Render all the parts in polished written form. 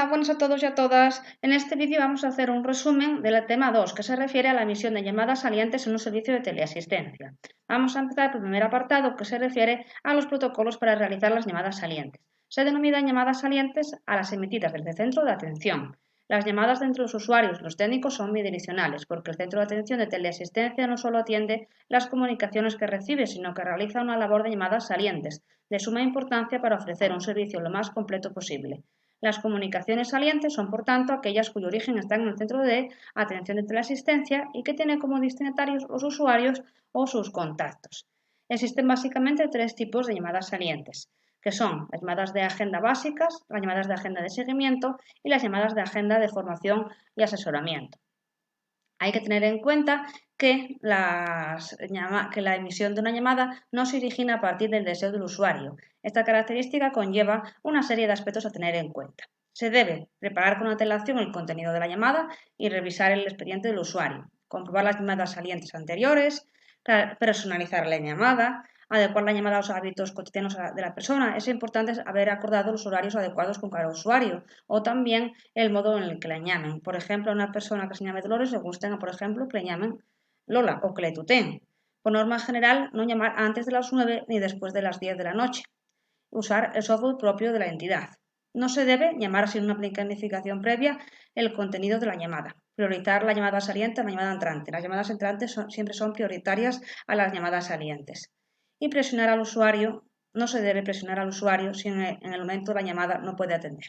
Buenas a todos y a todas. En este vídeo vamos a hacer un resumen del tema 2, que se refiere a la emisión de llamadas salientes en un servicio de teleasistencia. Vamos a empezar por el primer apartado, que se refiere a los protocolos para realizar las llamadas salientes. Se denominan llamadas salientes a las emitidas desde el centro de atención. Las llamadas de entre los usuarios y los técnicos son bidireccionales, porque el centro de atención de teleasistencia no solo atiende las comunicaciones que recibe, sino que realiza una labor de llamadas salientes, de suma importancia para ofrecer un servicio lo más completo posible. Las comunicaciones salientes son, por tanto, aquellas cuyo origen está en el centro de atención de teleasistencia y que tienen como destinatarios los usuarios o sus contactos. Existen básicamente tres tipos de llamadas salientes, que son las llamadas de agenda básicas, las llamadas de agenda de seguimiento y las llamadas de agenda de formación y asesoramiento. Hay que tener en cuenta que la emisión de una llamada no se origina a partir del deseo del usuario. Esta característica conlleva una serie de aspectos a tener en cuenta. Se debe preparar con antelación el contenido de la llamada y revisar el expediente del usuario, comprobar las llamadas salientes anteriores, personalizar la llamada, adecuar la llamada a los hábitos cotidianos de la persona. Es importante haber acordado los horarios adecuados con cada usuario o también el modo en el que la llamen. Por ejemplo, a una persona que se llame Dolores le gusta, por ejemplo, que le llamen Lola o que le tuteen. Por norma general, no llamar antes de las 9 ni después de las 10 de la noche. Usar el software propio de la entidad. No se debe llamar sin una planificación previa el contenido de la llamada. Priorizar la llamada saliente a la llamada entrante. Las llamadas entrantes siempre son prioritarias a las llamadas salientes. Y presionar al usuario, no se debe presionar al usuario si en el momento de la llamada no puede atender.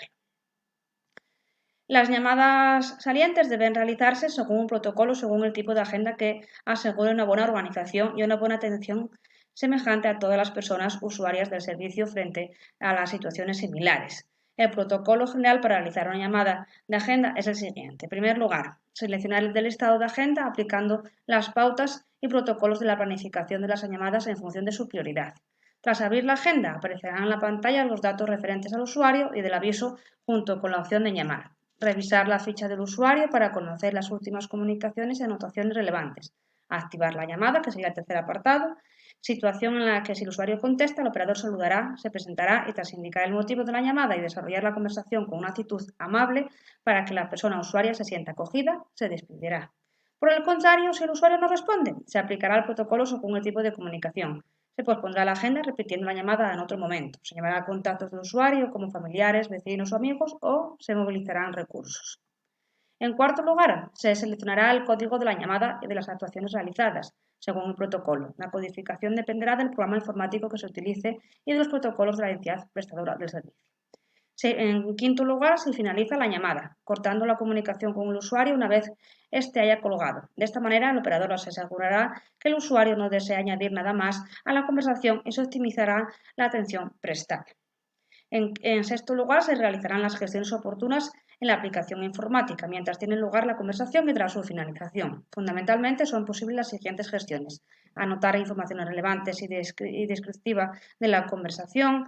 Las llamadas salientes deben realizarse según un protocolo, según el tipo de agenda que asegure una buena organización y una buena atención semejante a todas las personas usuarias del servicio frente a las situaciones similares. El protocolo general para realizar una llamada de agenda es el siguiente. En primer lugar, seleccionar el del listado de agenda aplicando las pautas y protocolos de la planificación de las llamadas en función de su prioridad. Tras abrir la agenda, aparecerán en la pantalla los datos referentes al usuario y del aviso junto con la opción de llamar. Revisar la ficha del usuario para conocer las últimas comunicaciones y anotaciones relevantes. Activar la llamada, que sería el tercer apartado. Situación en la que si el usuario contesta, el operador saludará, se presentará y tras indicar el motivo de la llamada y desarrollar la conversación con una actitud amable para que la persona usuaria se sienta acogida, se despedirá. Por el contrario, si el usuario no responde, se aplicará el protocolo según el tipo de comunicación. Se pospondrá la agenda repitiendo la llamada en otro momento. Se llamará a contactos del usuario como familiares, vecinos o amigos o se movilizarán recursos. En cuarto lugar, se seleccionará el código de la llamada y de las actuaciones realizadas, según el protocolo. La codificación dependerá del programa informático que se utilice y de los protocolos de la entidad prestadora del servicio. En quinto lugar, se finaliza la llamada, cortando la comunicación con el usuario una vez éste haya colgado. De esta manera, el operador se asegurará que el usuario no desea añadir nada más a la conversación y se optimizará la atención prestada. En sexto lugar, se realizarán las gestiones oportunas en la aplicación informática, mientras tiene lugar la conversación y tras su finalización. Fundamentalmente son posibles las siguientes gestiones: anotar informaciones relevantes y descriptiva de la conversación,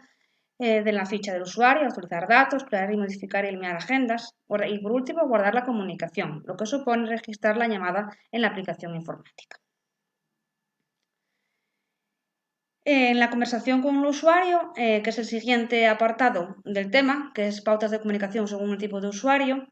de la ficha del usuario, actualizar datos, crear y modificar y eliminar agendas y por último guardar la comunicación, lo que supone registrar la llamada en la aplicación informática. En la conversación con el usuario, que es el siguiente apartado del tema, que es pautas de comunicación según el tipo de usuario,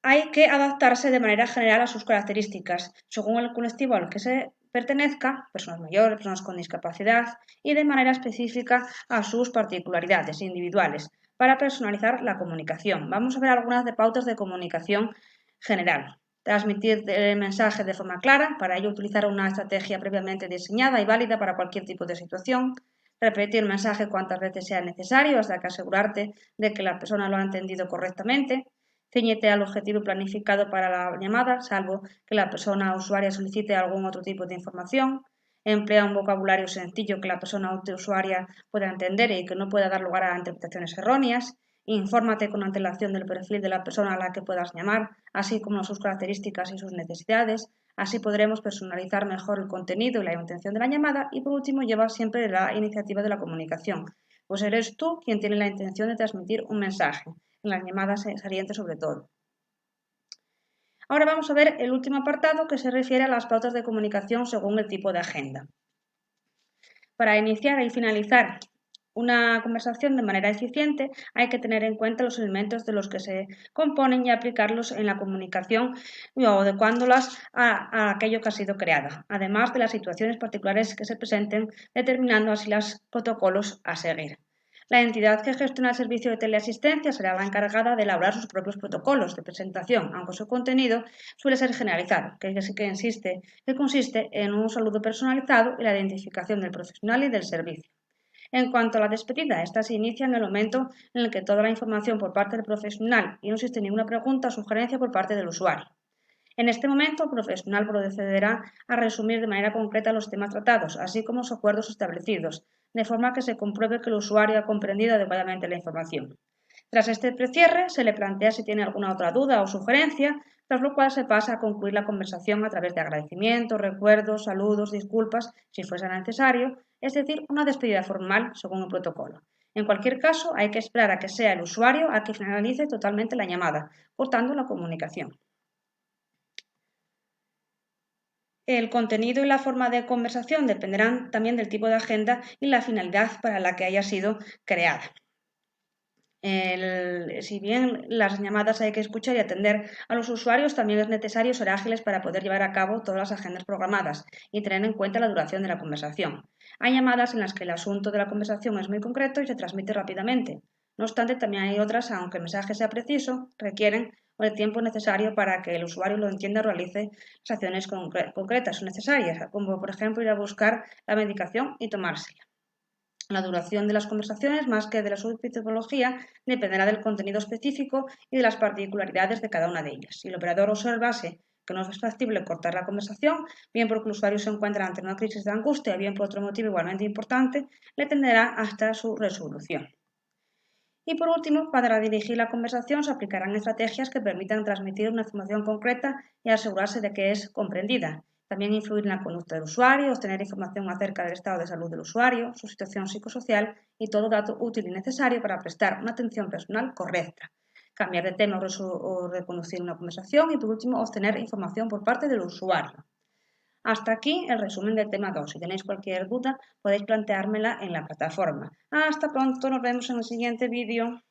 hay que adaptarse de manera general a sus características, según el colectivo al que se pertenezca, personas mayores, personas con discapacidad, y de manera específica a sus particularidades individuales, para personalizar la comunicación. Vamos a ver algunas de pautas de comunicación general. Transmitir el mensaje de forma clara, para ello utilizar una estrategia previamente diseñada y válida para cualquier tipo de situación. Repetir el mensaje cuantas veces sea necesario hasta que asegurarte de que la persona lo ha entendido correctamente. Cíñete al objetivo planificado para la llamada, salvo que la persona usuaria solicite algún otro tipo de información. Emplea un vocabulario sencillo que la persona usuaria pueda entender y que no pueda dar lugar a interpretaciones erróneas. Infórmate con antelación del perfil de la persona a la que puedas llamar, así como sus características y sus necesidades. Así podremos personalizar mejor el contenido y la intención de la llamada. Y por último, lleva siempre la iniciativa de la comunicación, pues eres tú quien tiene la intención de transmitir un mensaje, en las llamadas salientes sobre todo. Ahora vamos a ver el último apartado, que se refiere a las pautas de comunicación según el tipo de agenda. Para iniciar y finalizar una conversación de manera eficiente hay que tener en cuenta los elementos de los que se componen y aplicarlos en la comunicación o adecuándolas a aquello que ha sido creada, además de las situaciones particulares que se presenten, determinando así los protocolos a seguir. La entidad que gestiona el servicio de teleasistencia será la encargada de elaborar sus propios protocolos de presentación, aunque su contenido suele ser generalizado, que consiste en un saludo personalizado y la identificación del profesional y del servicio. En cuanto a la despedida, esta se inicia en el momento en el que toda la información por parte del profesional y no existe ninguna pregunta o sugerencia por parte del usuario. En este momento, el profesional procederá a resumir de manera concreta los temas tratados, así como los acuerdos establecidos, de forma que se compruebe que el usuario ha comprendido adecuadamente la información. Tras este precierre, se le plantea si tiene alguna otra duda o sugerencia, tras lo cual se pasa a concluir la conversación a través de agradecimientos, recuerdos, saludos, disculpas, si fuese necesario, es decir, una despedida formal según el protocolo. En cualquier caso, hay que esperar a que sea el usuario a que finalice totalmente la llamada, cortando la comunicación. El contenido y la forma de conversación dependerán también del tipo de agenda y la finalidad para la que haya sido creada. Si bien las llamadas hay que escuchar y atender a los usuarios, también es necesario ser ágiles para poder llevar a cabo todas las agendas programadas y tener en cuenta la duración de la conversación. Hay llamadas en las que el asunto de la conversación es muy concreto y se transmite rápidamente. No obstante, también hay otras, aunque el mensaje sea preciso, requieren el tiempo necesario para que el usuario lo entienda o realice las acciones concretas o necesarias, como por ejemplo ir a buscar la medicación y tomársela. La duración de las conversaciones, más que de la su tipología, dependerá del contenido específico y de las particularidades de cada una de ellas. Si el operador observase que no es factible cortar la conversación, bien porque el usuario se encuentra ante una crisis de angustia, bien por otro motivo igualmente importante, le tenderá hasta su resolución. Y por último, para dirigir la conversación se aplicarán estrategias que permitan transmitir una información concreta y asegurarse de que es comprendida. También influir en la conducta del usuario, obtener información acerca del estado de salud del usuario, su situación psicosocial y todo dato útil y necesario para prestar una atención personal correcta. Cambiar de tema o reconducir una conversación y por último obtener información por parte del usuario. Hasta aquí el resumen del tema 2. Si tenéis cualquier duda podéis planteármela en la plataforma. Hasta pronto, nos vemos en el siguiente vídeo.